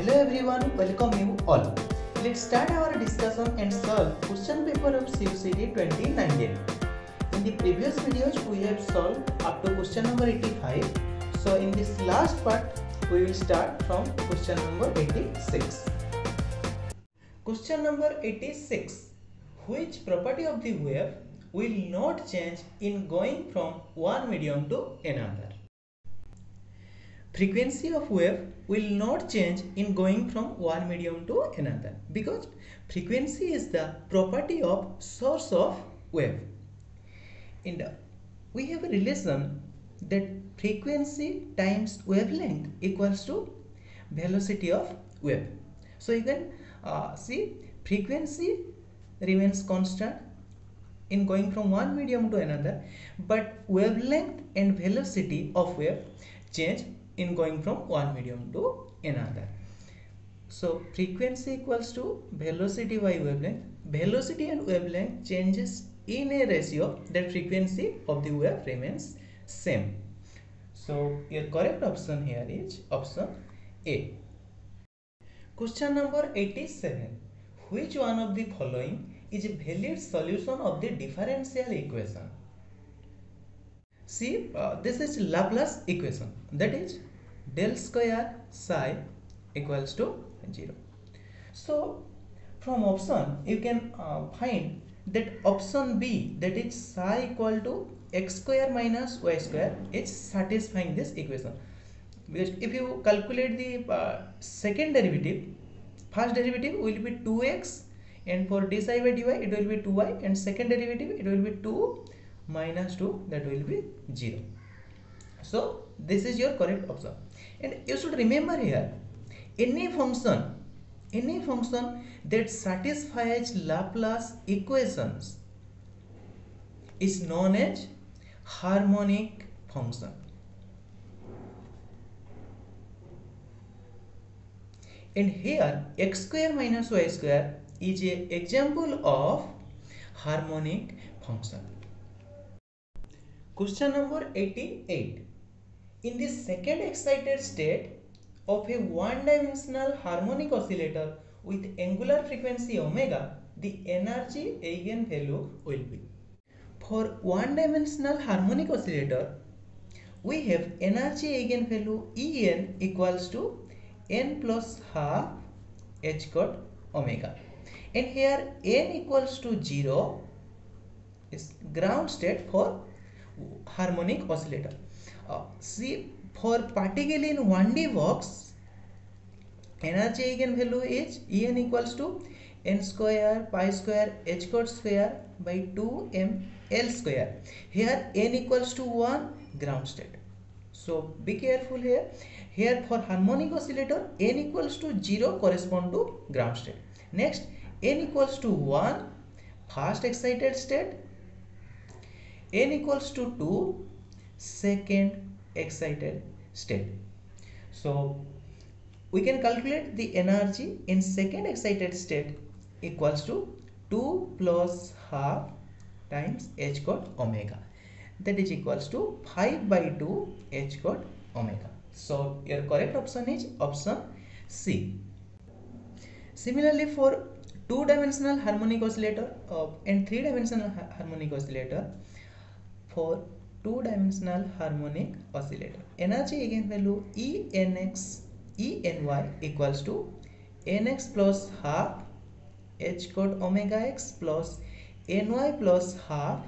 Hello everyone, welcome you all. Let's start our discussion and solve question paper of CUCT 2019. In the previous videos we have solved up to question number 85. So in this last part we will start from question number 86. Question number 86. Which property of the wave will not change in going from one medium to another? Frequency of wave will not change in going from one medium to another because frequency is the property of source of wave. And we have a relation that frequency times wavelength equals to velocity of wave. So you can see frequency remains constant in going from one medium to another, but wavelength and velocity of wave change in going from one medium to another. So frequency equals to velocity by wavelength. Velocity and wavelength changes in a ratio that frequency of the wave remains same. So your correct option here is option A. Question number 87. Which one of the following is a valid solution of the differential equation? See, this is Laplace equation, that is del square psi equals to 0. So from option you can find that option B, that is psi equal to x square minus y square, is satisfying this equation, because if you calculate the second derivative, first derivative will be 2x, and for dy by dy it will be 2y, and second derivative it will be 2 minus 2, that will be 0. So this is your correct option. And you should remember here, any function that satisfies Laplace equations is known as harmonic function. And here x square minus y square is an example of harmonic function. Question number 88. In the second excited state of a one-dimensional harmonic oscillator with angular frequency omega, the energy eigenvalue will be. For one-dimensional harmonic oscillator, we have energy eigenvalue En equals to n plus half h cot omega. And here n equals to 0 is ground state for harmonic oscillator. See, for particle in 1D box, energy eigenvalue is En equals to n square pi square h cot square by 2m l square. Here n equals to 1, ground state. So be careful here. Here for harmonic oscillator, n equals to 0 correspond to ground state. Next, n equals to 1, first excited state, n equals to 2, second excited state. So we can calculate the energy in second excited state equals to 2 plus half times h cot omega, that is equals to 5 by 2 h cot omega. So your correct option is option C. Similarly, for two-dimensional harmonic oscillator and three-dimensional harmonic oscillator, for two-dimensional harmonic oscillator, energy eigenvalue Eny equals to nx plus half h cot omega x plus ny plus half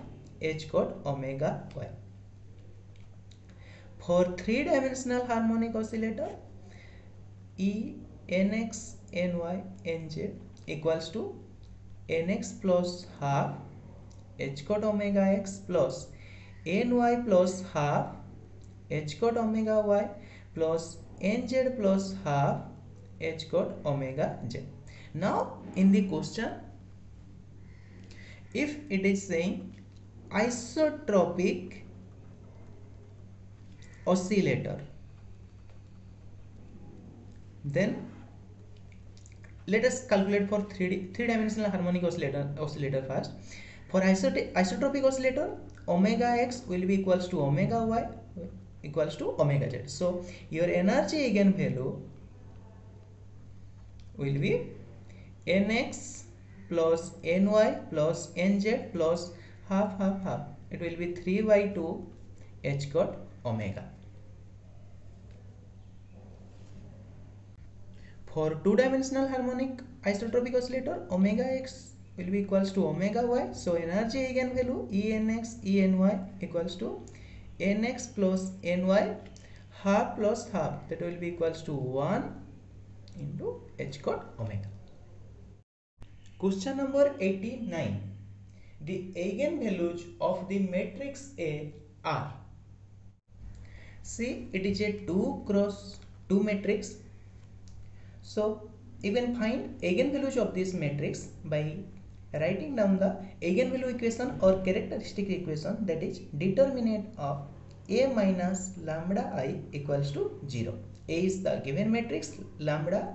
h cot omega y. For three-dimensional harmonic oscillator, Enx, Ny, Nz equals to nx plus half h cot omega x plus ny plus half h cot omega y plus nz plus half h cot omega z. Now in the question, if it is saying isotropic oscillator, then let us calculate for three-dimensional harmonic oscillator first. For isotropic oscillator, omega x will be equals to omega y equals to omega z. So your energy eigenvalue will be nx plus ny plus nz plus half half half. It will be 3 by 2 h cot omega. For two-dimensional harmonic isotropic oscillator, omega x will be equals to omega y. So energy eigenvalue Enx Eny equals to nx plus ny half plus half, that will be equals to 1 into h cot omega. Question number 89. The eigenvalues of the matrix A are. See, it is a 2 cross 2 matrix. So you can find eigenvalues of this matrix by writing down the eigenvalue equation or characteristic equation, that is determinant of A minus lambda I equals to 0. A is the given matrix, lambda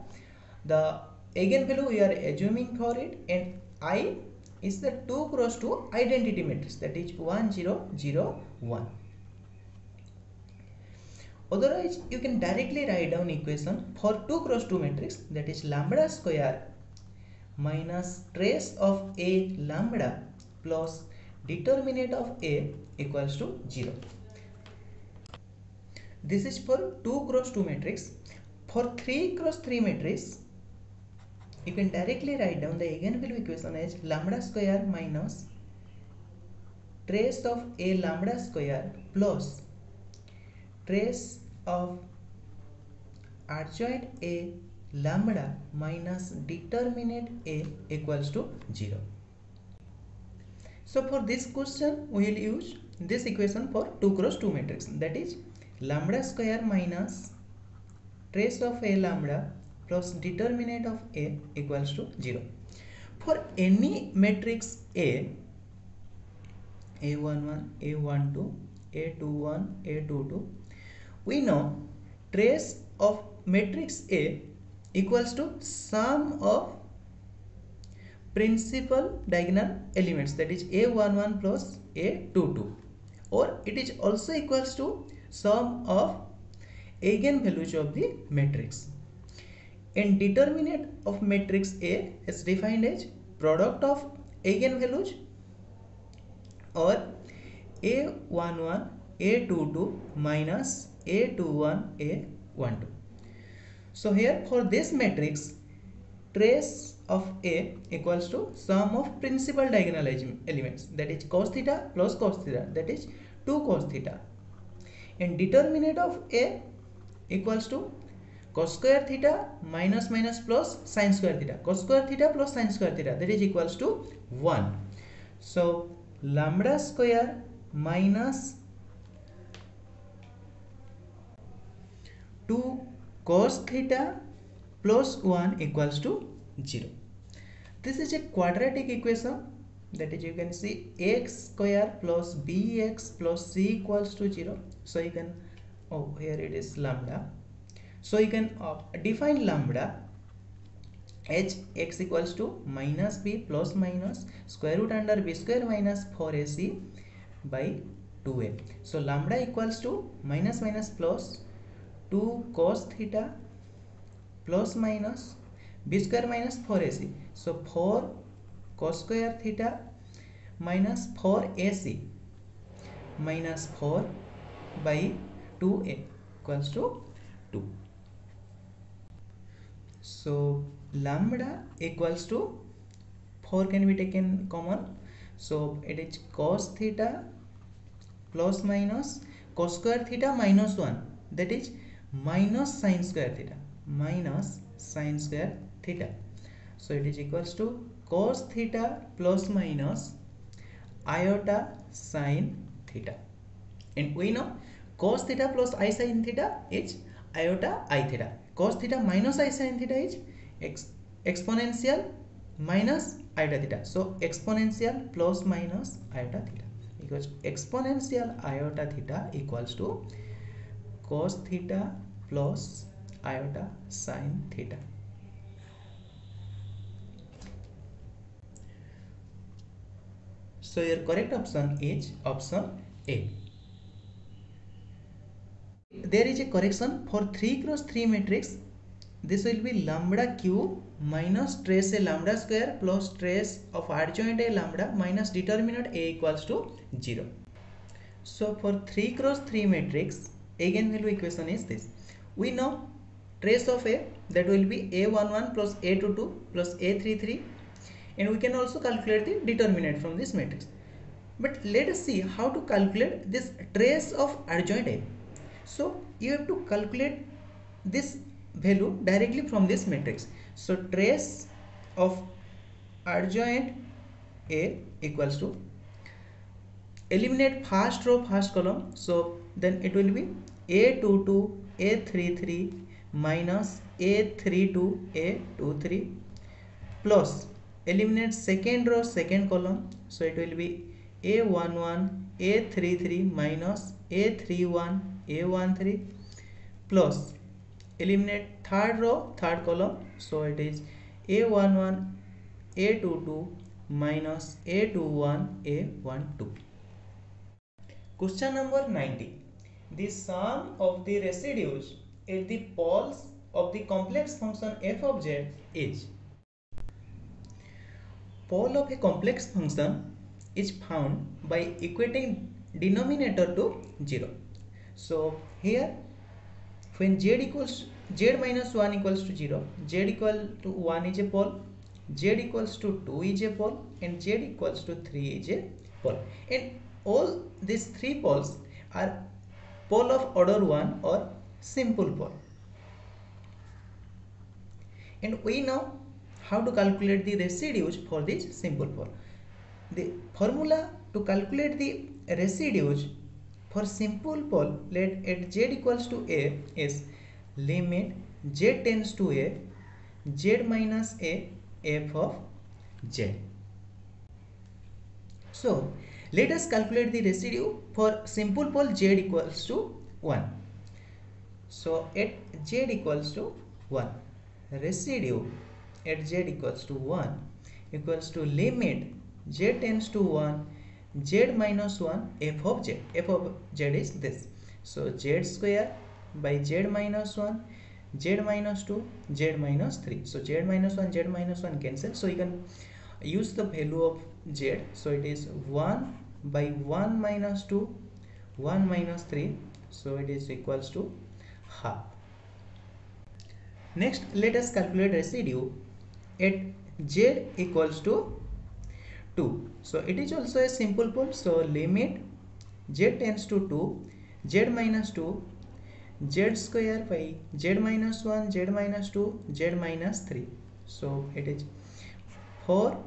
the eigenvalue we are assuming for it, and I is the 2 cross 2 identity matrix, that is 1 0 0 1. Otherwise, you can directly write down equation for 2 cross 2 matrix, that is lambda square minus trace of A lambda plus determinant of A equals to 0. This is for 2 cross 2 matrix. For 3 cross 3 matrix, you can directly write down the eigenvalue equation as lambda square minus trace of A lambda square plus trace of adjoint A lambda minus determinant A equals to 0. So for this question we will use this equation for 2 cross 2 matrix, that is lambda square minus trace of A lambda plus determinant of A equals to 0. For any matrix A, A11, A12, A21, A22, we know trace of matrix A equals to sum of principal diagonal elements, that is A11 plus A22, or it is also equals to sum of eigenvalues of the matrix. And determinant of matrix A is defined as product of eigenvalues or A11 A22 minus A21 A12. So here for this matrix, trace of A equals to sum of principal diagonal elements, that is cos theta plus cos theta, that is 2 cos theta, and determinant of A equals to cos square theta minus minus plus sin square theta, cos square theta plus sin square theta, that is equals to 1. So lambda square minus 2 cos theta plus 1 equals to 0. This is a quadratic equation, that is you can see x square plus bx plus c equals to 0. So you can, here it is lambda. So you can define lambda h x equals to minus b plus minus square root under b square minus 4ac by 2a. So lambda equals to minus minus plus 2 cos theta plus minus b square minus 4ac. So 4 cos square theta minus 4ac minus 4 by 2a equals to 2. So lambda equals to 4 can be taken common. So it is cos theta plus minus cos square theta minus 1, that is minus sin square theta, minus sin square theta. So it is equals to cos theta plus minus iota sin theta, and we know cos theta plus I sin theta is iota I theta, cos theta minus I sin theta is exponential minus iota theta. So exponential plus minus iota theta, because exponential iota theta equals to cos theta plus iota sin theta. So your correct option is option A. There is a correction for 3 cross 3 matrix. this will be lambda cube minus trace A lambda square plus trace of adjoint A lambda minus determinant A equals to 0. So for 3 cross 3 matrix, eigenvalue equation is this. We know trace of A, that will be A11 plus A22 plus A33, and we can also calculate the determinant from this matrix. But let us see how to calculate this trace of adjoint A. So you have to calculate this value directly from this matrix. So trace of adjoint A equals to, eliminate first row first column, so then it will be A22 A33 minus A32 A23 plus eliminate second row second column, so it will be A11 A33 minus A31 A13 plus eliminate third row third column, so it is A11 A22 minus A21 A12. Question number 90. The sum of the residues at the poles of the complex function f of z is. Pole of a complex function is found by equating denominator to 0. So here when z minus 1 equals to 0, z equal to 1 is a pole, z equals to 2 is a pole, and z equals to 3 is a pole. And all these three poles are pole of order 1 or simple pole. And we know how to calculate the residues for this simple pole. The formula to calculate the residues for simple pole, let at z equals to a is limit z tends to a z minus a f of z. So let us calculate the residue for simple pole z equals to 1. So at z equals to 1, residue at z equals to 1 equals to limit z tends to 1 z minus 1 f of z. F of z is this. So z square by z minus 1, z minus 2, z minus 3. So z minus 1 cancel. So you can use the value of z. So it is 1 by 1 minus 2, 1 minus 3. So it is equals to half. Next, let us calculate residue at z equals to 2. So it is also a simple pole. So limit z tends to 2, z minus 2, z square by z minus 1, z minus 2, z minus 3. So it is 4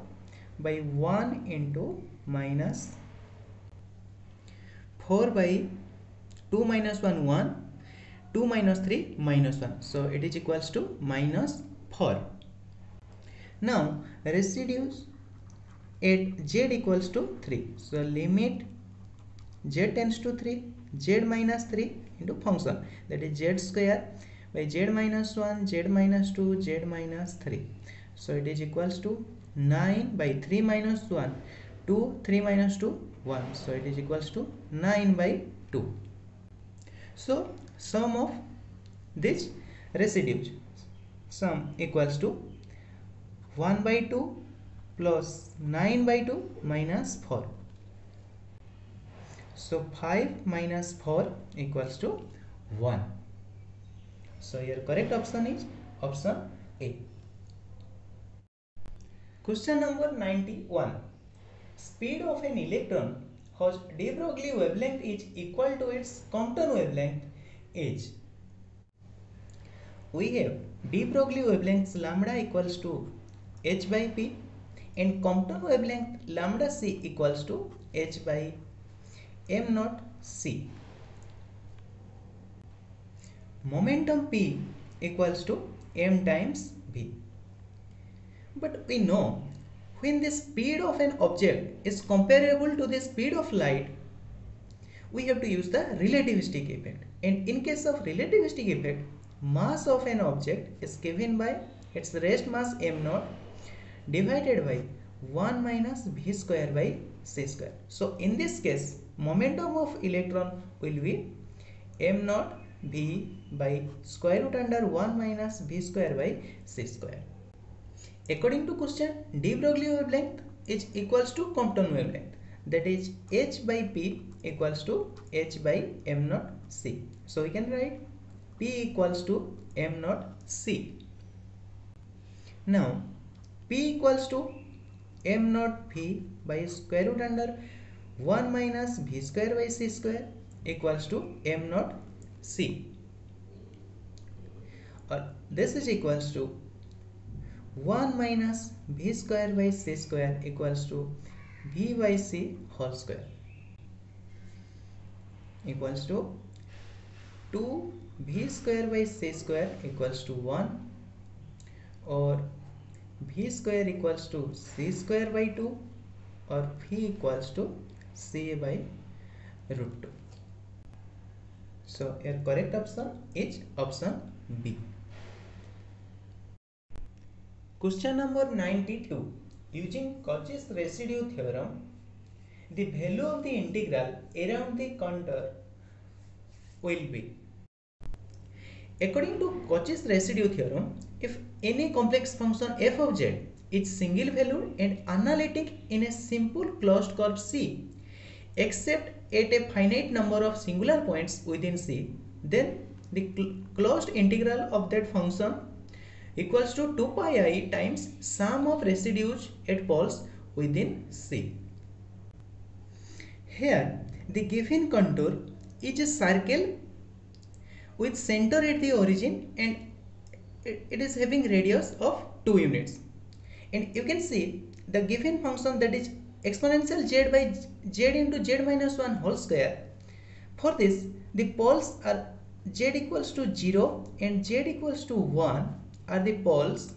by 1 into minus 4 by 2 minus 1 1, 2 minus 3 minus 1. So it is equals to minus 4. Now residues at z equals to 3. So limit z tends to 3, z minus 3 into function, that is z square by z minus 1, z minus 2, z minus 3. So it is equals to 9 by 3 minus 1, 2, 3 minus 2, 1. So it is equals to 9 by 2. So sum of these residues, sum equals to 1 by 2 plus 9 by 2 minus 4. So 5 minus 4 equals to 1. So your correct option is option A. Question number 91. Speed of an electron whose de Broglie wavelength is equal to its Compton wavelength is. We have de Broglie wavelength lambda equals to h by p and Compton wavelength lambda c equals to h by m naught c. Momentum p equals to m times v. But we know when the speed of an object is comparable to the speed of light, we have to use the relativistic effect. And in case of relativistic effect, mass of an object is given by its rest mass m naught divided by 1 minus v square by c square. So in this case, momentum of electron will be m naught v by square root under 1 minus v square by c square. According to question, de Broglie wavelength is equals to Compton wavelength, that is h by p equals to h by m naught c. So we can write p equals to m naught c. Now p equals to m naught v by square root under 1 minus v square by c square equals to m naught c, or this is equals to 1 minus v square by c square equals to v by c whole square equals to 2 v square by c square equals to 1, or v square equals to c square by 2, or v equals to c by root 2. So your correct option is option B. Question number 92. Using Cauchy's residue theorem, the value of the integral around the contour will be. According to Cauchy's residue theorem, if any complex function f of z is single valued and analytic in a simple closed curve C, except at a finite number of singular points within C, then the closed integral of that function equals to 2 pi I times sum of residues at poles within C. Here the given contour is a circle with center at the origin and it is having radius of 2 units, and you can see the given function, that is exponential z by z into z minus 1 whole square. For this the poles are z equals to 0 and z equals to 1 are the poles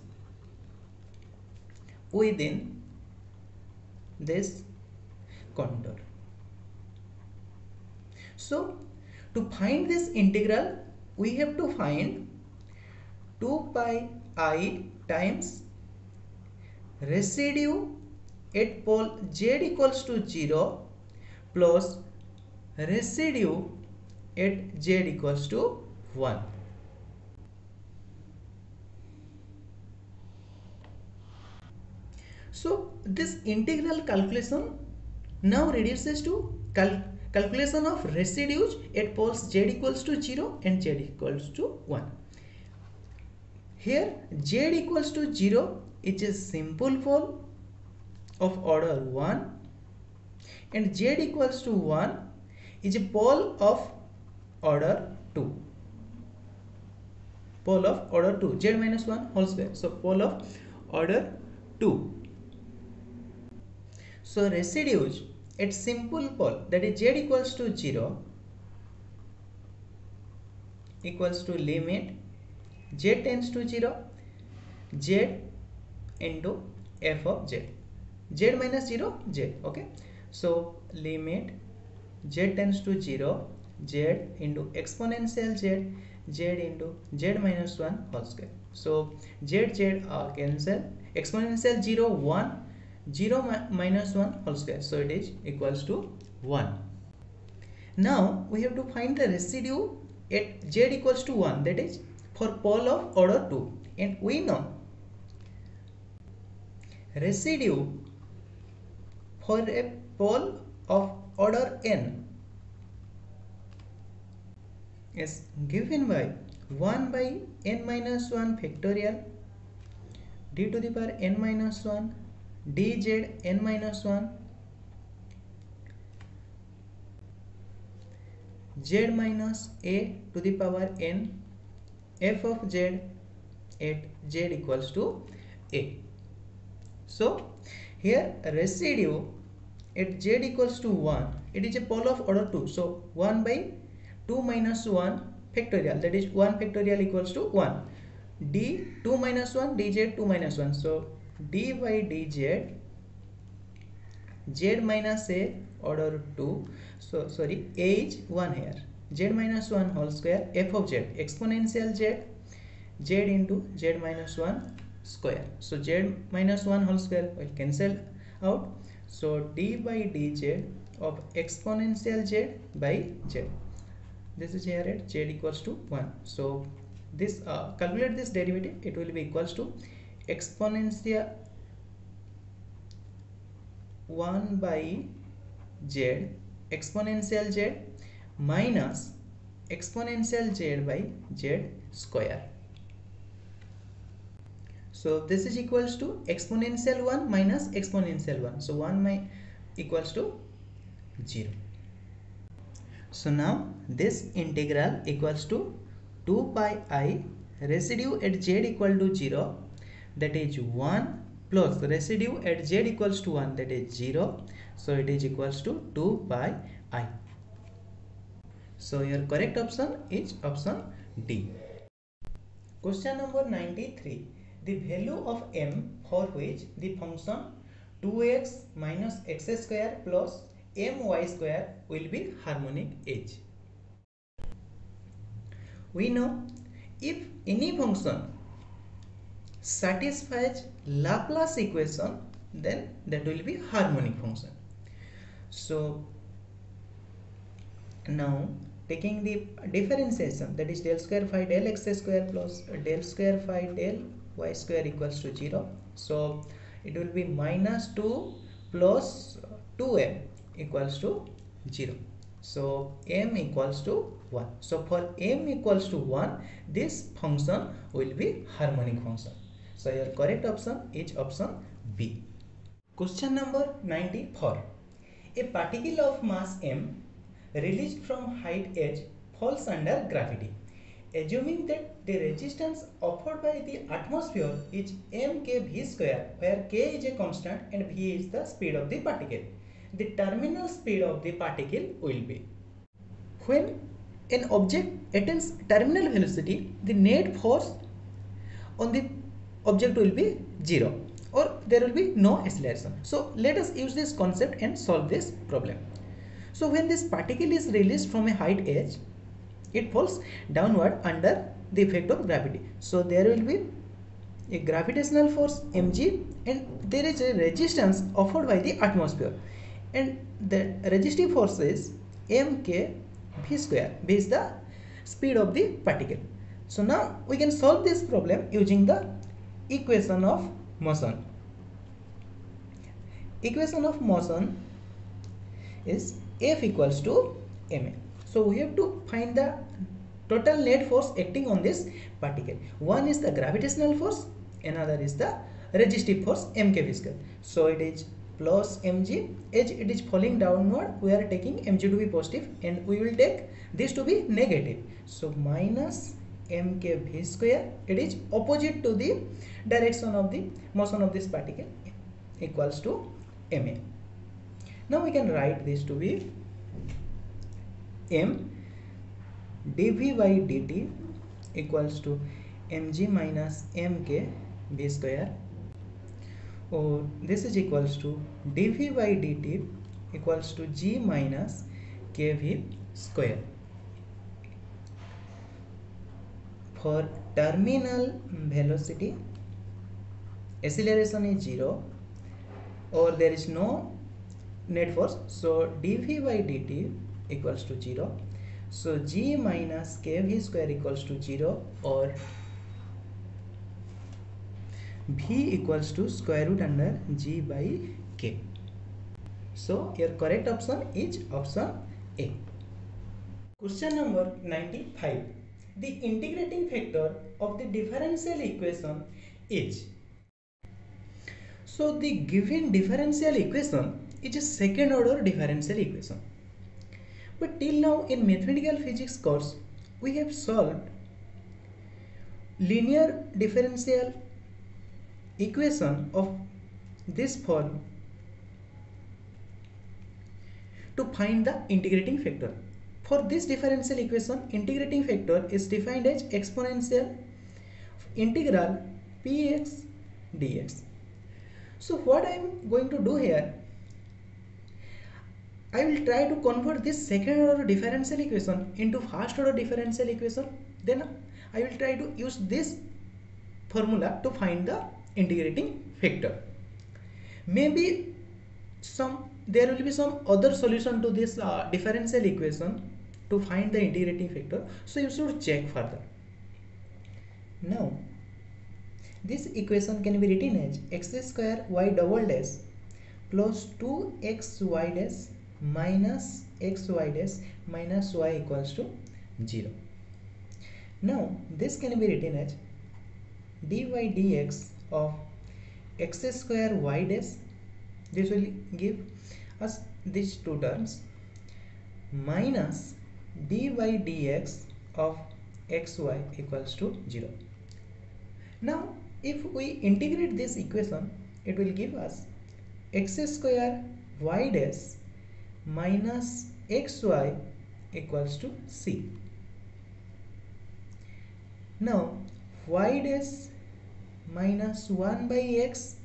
within this contour. So to find this integral, we have to find 2 pi I times residue at pole z equals to 0 plus residue at z equals to 1. So this integral calculation now reduces to calculation of residues at poles z equals to 0 and z equals to 1. Here z equals to 0 is a simple pole of order 1 and z equals to 1 is a pole of order 2. Pole of order 2, z minus 1 whole square. So pole of order 2. So residues at simple pole, that is z equals to 0, equals to limit z tends to 0 z into f of z, z minus 0 z. Okay, so limit z tends to 0 z into exponential z, z into z minus 1 whole square. So z cancel, exponential 0 1, 0 minus 1 whole square, so it is equals to 1. Now we have to find the residue at z equals to 1, that is for pole of order 2, and we know residue for a pole of order n is given by 1 by n minus 1 factorial d to the power n minus 1 dz n minus 1 z minus a to the power n f of z at z equals to a. So here residue at z equals to 1, it is a pole of order 2, so 1 by 2 minus 1 factorial, that is 1 factorial equals to 1, d 2 minus 1 dz 2 minus 1, so d by dz z minus a order 2, so sorry, a is 1 here, z minus 1 whole square f of z exponential z, z into z minus 1 square, so z minus 1 whole square will cancel out, so d by dz of exponential z by z, this is here at z equals to 1. So this calculate this derivative, it will be equals to exponential 1 by z exponential z minus exponential z by z square. So this is equals to exponential 1 minus exponential 1. So 1 equals to 0. So now this integral equals to 2 pi I residue at z equal to 0, that is 1, plus residue at z equals to 1, that is 0. So it is equals to 2 pi I. So your correct option is option D. Question number 93. The value of m for which the function 2x minus x square plus my square will be harmonic is. We know if any function satisfies Laplace equation, then that will be harmonic function. So now taking the differentiation, that is del square phi del x square plus del square phi del y square equals to 0. So it will be minus 2 plus 2m equals to 0. So m equals to 1. So for m equals to 1, this function will be harmonic function. So your correct option is option B. Question number 94. A particle of mass m released from height h falls under gravity. Assuming that the resistance offered by the atmosphere is mkv square, where k is a constant and v is the speed of the particle, the terminal speed of the particle will be. When an object attains terminal velocity, the net force on the object will be 0, or there will be no acceleration. So let us use this concept and solve this problem. So when this particle is released from a height h, it falls downward under the effect of gravity. So there will be a gravitational force mg, and there is a resistance offered by the atmosphere, and the resistive force is mk v square. V is the speed of the particle. So now we can solve this problem using the equation of motion. Equation of motion is F equals to ma. So we have to find the total net force acting on this particle. One is the gravitational force, another is the resistive force mkv square. So it is plus mg. As it is falling downward, we are taking mg to be positive, and we will take this to be negative. So minus mkv square, it is opposite to the direction of the motion of this particle, equals to ma. Now we can write this to be m dv by dt equals to mg minus mk v square, or this is equals to dv by dt equals to g minus kv square. For terminal velocity, acceleration is 0, or there is no net force, so dv by dt equals to 0. So g minus kv square equals to 0, or v equals to square root under g by k. So your correct option is option A. Question number 95. The integrating factor of the differential equation is. So the given differential equation is a second order differential equation. But till now in mathematical physics course, we have solved linear differential equation of this form to find the integrating factor. For this differential equation, integrating factor is defined as exponential integral px dx. So what I am going to do here, I will try to convert this second order differential equation into first order differential equation. Then I will try to use this formula to find the integrating factor. Maybe there will be some other solution to this differential equation to find the integrating factor, so you should check further. Now this equation can be written as x square y double dash plus 2xy dash minus xy dash minus y equals to 0. Now this can be written as dy dx of x square y dash, this will give us these two terms, minus dy dx of xy equals to 0. Now if we integrate this equation, it will give us x square y dash minus xy equals to c. Now y dash minus 1 by x,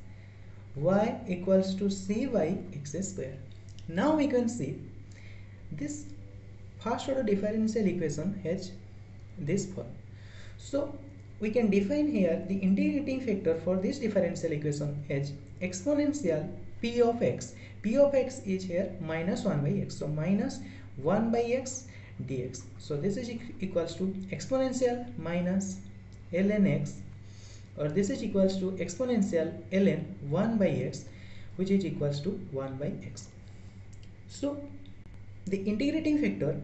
y equals to c by x square. Now we can see this first order differential equation has this form. So we can define here the integrating factor for this differential equation as exponential p of x. P of x is here minus 1 by x, so minus 1 by x dx. So this is equals to exponential minus ln x, or this is equals to exponential ln 1 by x, which is equals to 1 by x. So the integrating factor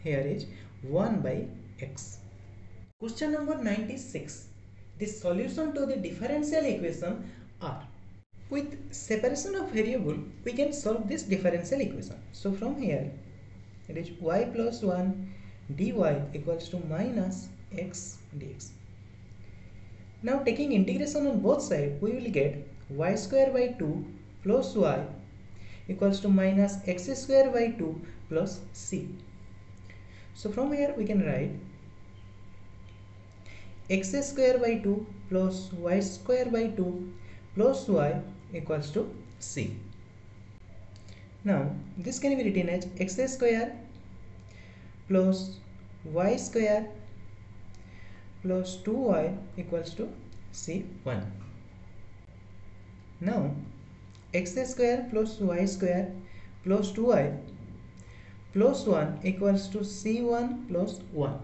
here is 1 by x. Question number 96. The solution to the differential equation are. With separation of variable, we can solve this differential equation. So from here, it is y plus 1 dy equals to minus x dx. Now taking integration on both sides, we will get y square by 2 plus y equals to minus x square by 2 plus c. So from here we can write x square by 2 plus y square by 2 plus y equals to c. Now this can be written as x square plus y square plus 2y equals to c1. Now x square plus y square plus 2y plus 1 equals to c1 plus 1.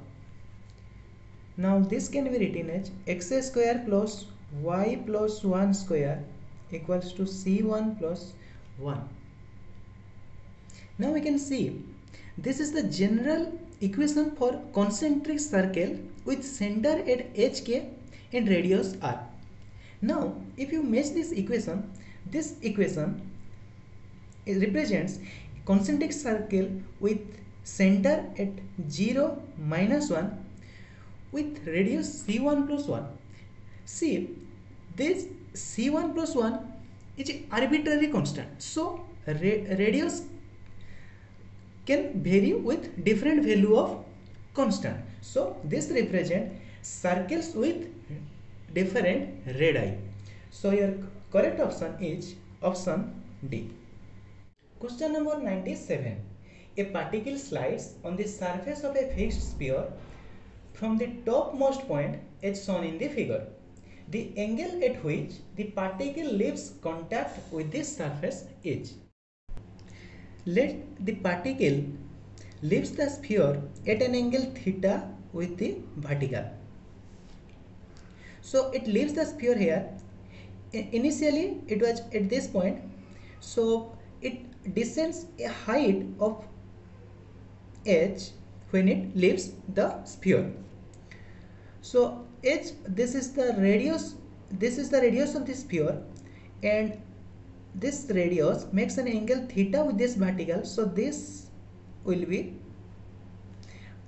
Now this can be written as x square plus y plus 1 square equals to c1 plus 1. Now we can see this is the general equation for concentric circle with center at hk and radius r. Now if you match this equation represents concentric circle with center at 0, -1 with radius c1 plus 1. See, this c1 plus 1 is arbitrary constant, so radius can vary with different value of constant. So this represent circles with different radii. So your correct option is option D. Question number 97. A particle slides on the surface of a fixed sphere from the topmost point as shown in the figure. The angle at which the particle leaves contact with this surface is. Let the particle leaves the sphere at an angle theta with the vertical. So it leaves the sphere here. Initially it was at this point, so it descends a height of h when it leaves the sphere. So h, this is the radius of the sphere, and this radius makes an angle theta with this vertical, so this will be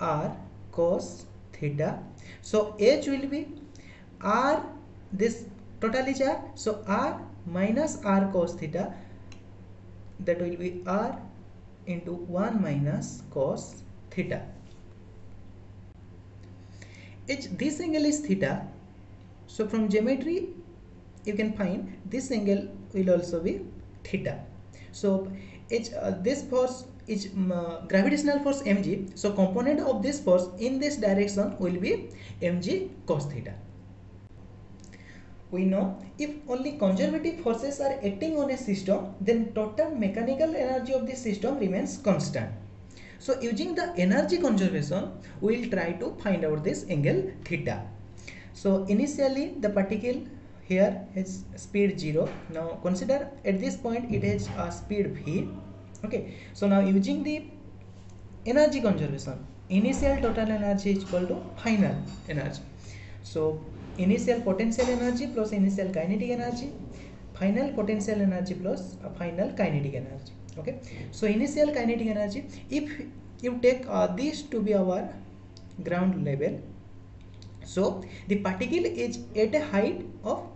r cos theta. So h will be r, this total is r, so r minus r cos theta, that will be r into 1 minus cos theta. This angle is theta, so from geometry you can find this angle will also be theta. So this force is gravitational force mg, so component of this force in this direction will be mg cos theta. We know if only conservative forces are acting on a system, then total mechanical energy of the system remains constant. So using the energy conservation, we will try to find out this angle theta. So initially the particle here has speed 0. Now consider at this point it has a speed v. Okay, so now using the energy conservation, initial total energy is equal to final energy. So initial potential energy plus initial kinetic energy, final potential energy plus final kinetic energy. Okay, so initial kinetic energy, if you take this to be our ground level, so the particle is at a height of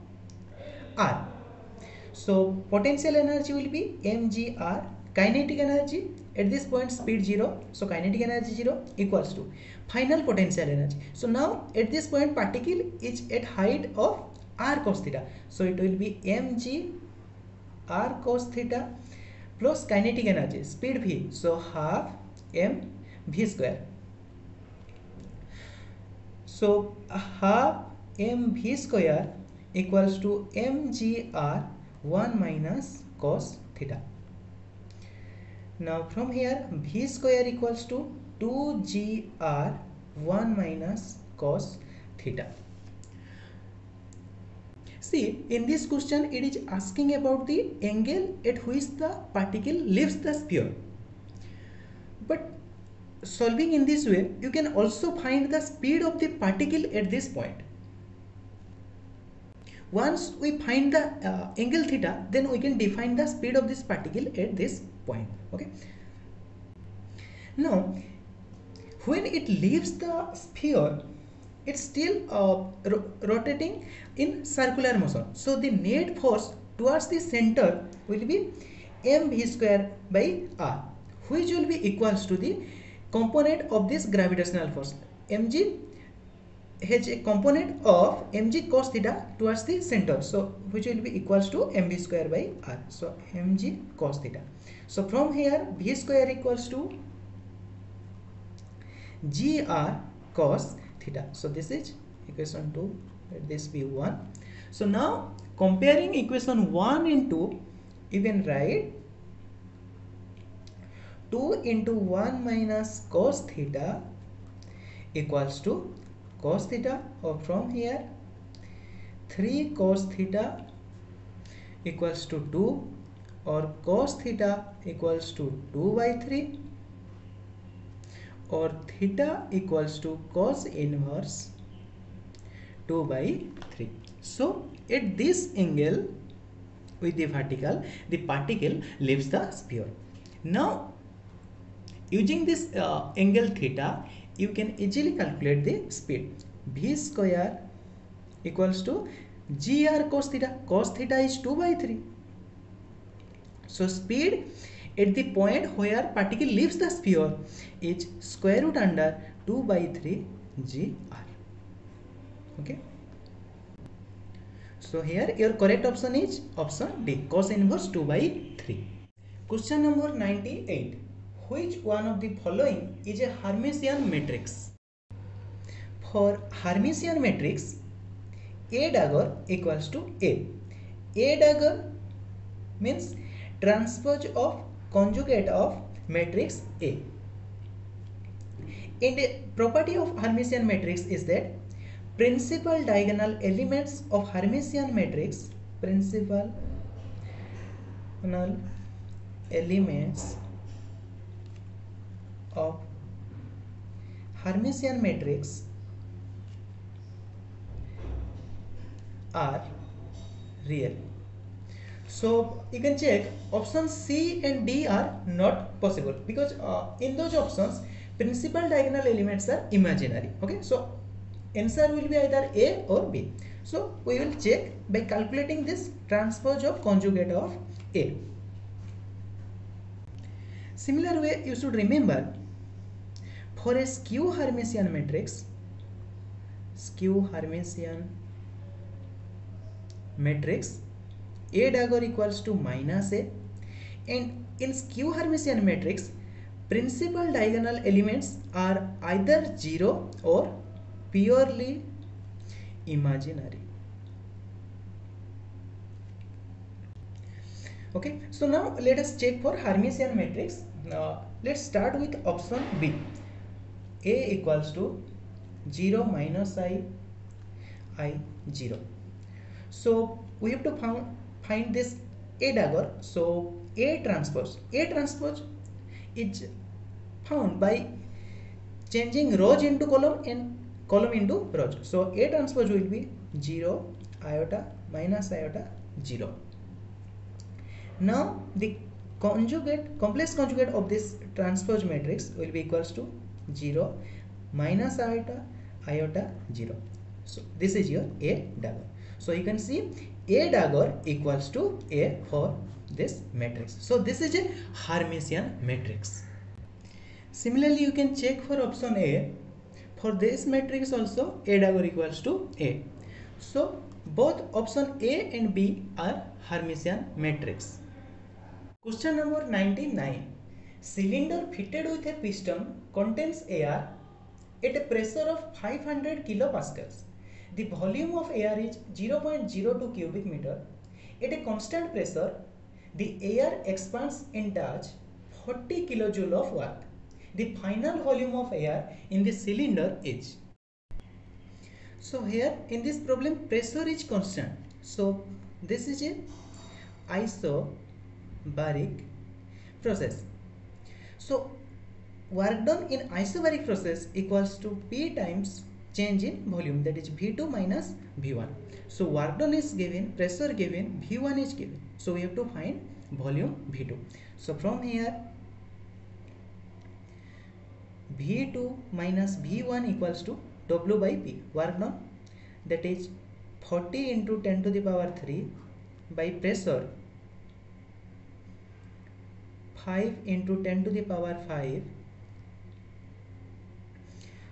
r. So potential energy will be mgr, kinetic energy at this point speed 0, so kinetic energy 0 equals to final potential energy. So now at this point particle is at height of r cos theta, so it will be mg r cos theta plus kinetic energy speed v, so half m v square. So half mv square equals to mgr 1 minus cos theta. Now from here v square equals to 2gr 1 minus cos theta. See, in this question it is asking about the angle at which the particle leaves the sphere. But solving in this way, you can also find the speed of the particle at this point. Once we find the angle theta, then we can define the speed of this particle at this point. Okay. Now, when it leaves the sphere, it's still rotating in circular motion. So the net force towards the center will be mv square by r, which will be equals to the component of this gravitational force. Mg has a component of mg cos theta towards the center, so which will be equals to mv square by r. So mg cos theta. So from here v square equals to gr cos theta. So this is equation 2, let this be 1. So now comparing equation 1 and 2, you can write 2 into 1 minus cos theta equals to cos theta, or from here 3 cos theta equals to 2, or cos theta equals to 2 by 3, or theta equals to cos inverse 2 by 3. So at this angle with the vertical, the particle leaves the sphere. Now using this angle theta, you can easily calculate the speed. V square equals to gr cos theta. Cos theta is 2 by 3. So speed at the point where particle leaves the sphere is square root under 2 by 3 gr. Okay. So here your correct option is option D, cos inverse 2 by 3. Question number 98. Which one of the following is a Hermitian matrix? For Hermitian matrix, A dagger equals to A. A dagger means transpose of conjugate of matrix A. And the property of Hermitian matrix is that principal diagonal elements of Hermitian matrix, principal elements of Hermitian matrix are real. So you can check options C and D are not possible because in those options principal diagonal elements are imaginary. Okay, so answer will be either A or B. So we will check by calculating this transpose of conjugate of A. Similar way, you should remember for a skew Hermitian matrix, A dagger equals to minus A, and in skew Hermitian matrix principal diagonal elements are either 0 or purely imaginary. Okay, so now let us check for Hermitian matrix let's start with option B. A equals to 0 minus I 0. So we have to find this A dagger. So A transpose is found by changing rows into column and column into rows. So A transpose will be 0 iota minus iota 0. Now the complex conjugate of this transpose matrix will be equals to 0 minus iota 0. So this is your A dagger. So you can see A dagger equals to A for this matrix. So this is a Hermitian matrix. Similarly, you can check for option A. For this matrix also A dagger equals to A. So both option A and B are Hermitian matrix. Question number 99. Cylinder fitted with a piston contains air at a pressure of 500 kilopascals. The volume of air is 0.02 cubic meter. At a constant pressure, the air expands and does 40 kilojoule of work. The final volume of air in the cylinder is. So here in this problem, pressure is constant. So this is a isobaric process. So work done in isobaric process equals to P times change in volume, that is V2 minus V1. So work done is given, pressure given, V1 is given. So we have to find volume V2. So from here V2 minus V1 equals to W by P. Work done, that is 40 into 10 to the power 3 by pressure 5 into 10 to the power 5.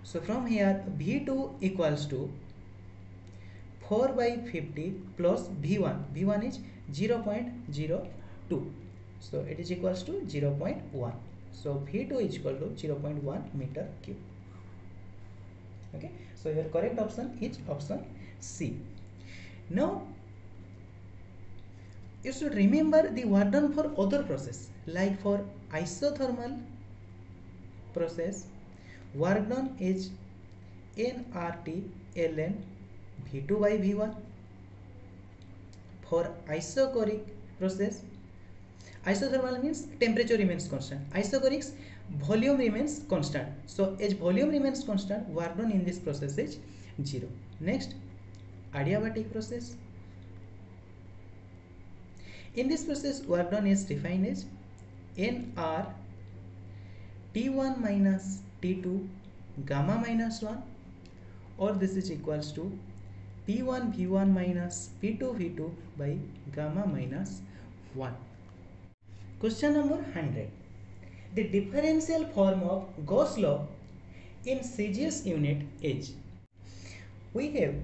So from here V2 equals to 4 by 50 plus V1. V1 is 0.02. So it is equals to 0.1. So V2 is equal to 0.1 meter cube. Okay. So your correct option is option C. Now you should remember the work done for other process, like for isothermal process, work done is nRT ln V2 by V1. For isochoric process, isothermal means temperature remains constant. Isochorics, volume remains constant. So as volume remains constant, work done in this process is 0. Next, adiabatic process. In this process, work done is defined as nR T1 minus T2 gamma minus 1, or this is equals to P1 V1 minus P2 V2 by gamma minus 1. Question number 100. The differential form of Gauss law in CGS unit is. We have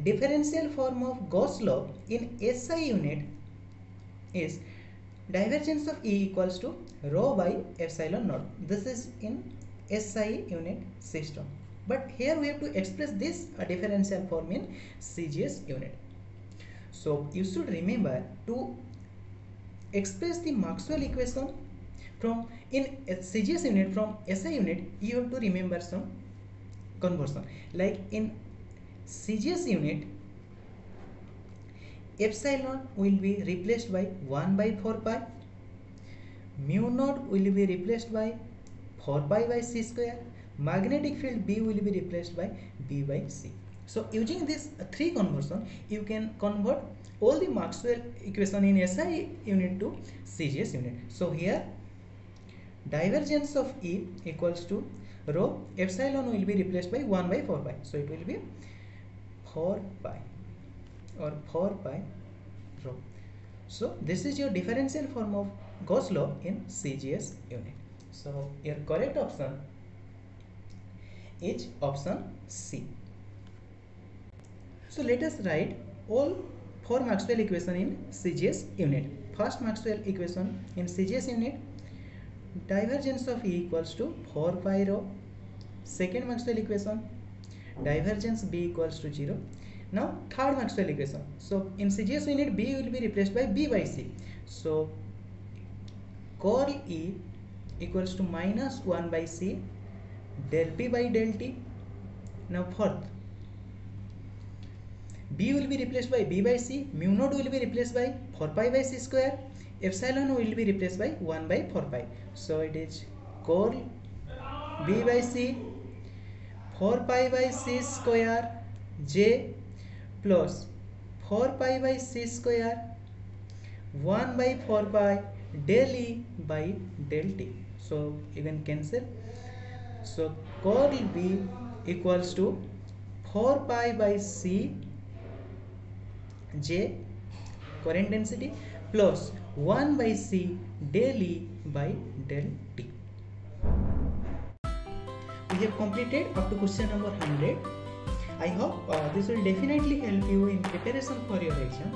differential form of Gauss law in SI unit is divergence of E equals to rho by epsilon naught. This is in SI unit system. But here we have to express this differential form in CGS unit. So you should remember to express the Maxwell equation from in CGS unit from SI unit. You have to remember some conversion. Like in CGS unit, epsilon will be replaced by 1 by 4 pi, mu naught will be replaced by 4 pi by c square, magnetic field B will be replaced by B by C. So using this 3 conversion, you can convert all the Maxwell equation in SI unit to CGS unit. So here divergence of E equals to rho, epsilon will be replaced by 1 by 4 pi. So it will be 4 pi or 4 pi rho. So this is your differential form of Gauss law in CGS unit. So your correct option is option C. So let us write all 4 Maxwell equation in CGS unit. First Maxwell equation in CGS unit, divergence of E equals to 4 pi rho. Second Maxwell equation, divergence B equals to 0. Now third Maxwell equation. So in CGS unit, B will be replaced by B by C. So curl E equals to minus 1 by C del P by del T. Now fourth, B will be replaced by B by C, mu naught will be replaced by 4 pi by C square, epsilon will be replaced by 1 by 4 pi. So it is curl B by C 4 pi by C square J plus 4 pi by C square 1 by 4 pi del E by del T. So you can cancel. So curl B equals to 4 pi by C J current density plus 1 by C del E by del T. We have completed up to question number 100. I hope this will definitely help you in preparation for your exam.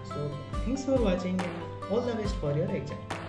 So thanks for watching and all the best for your exam.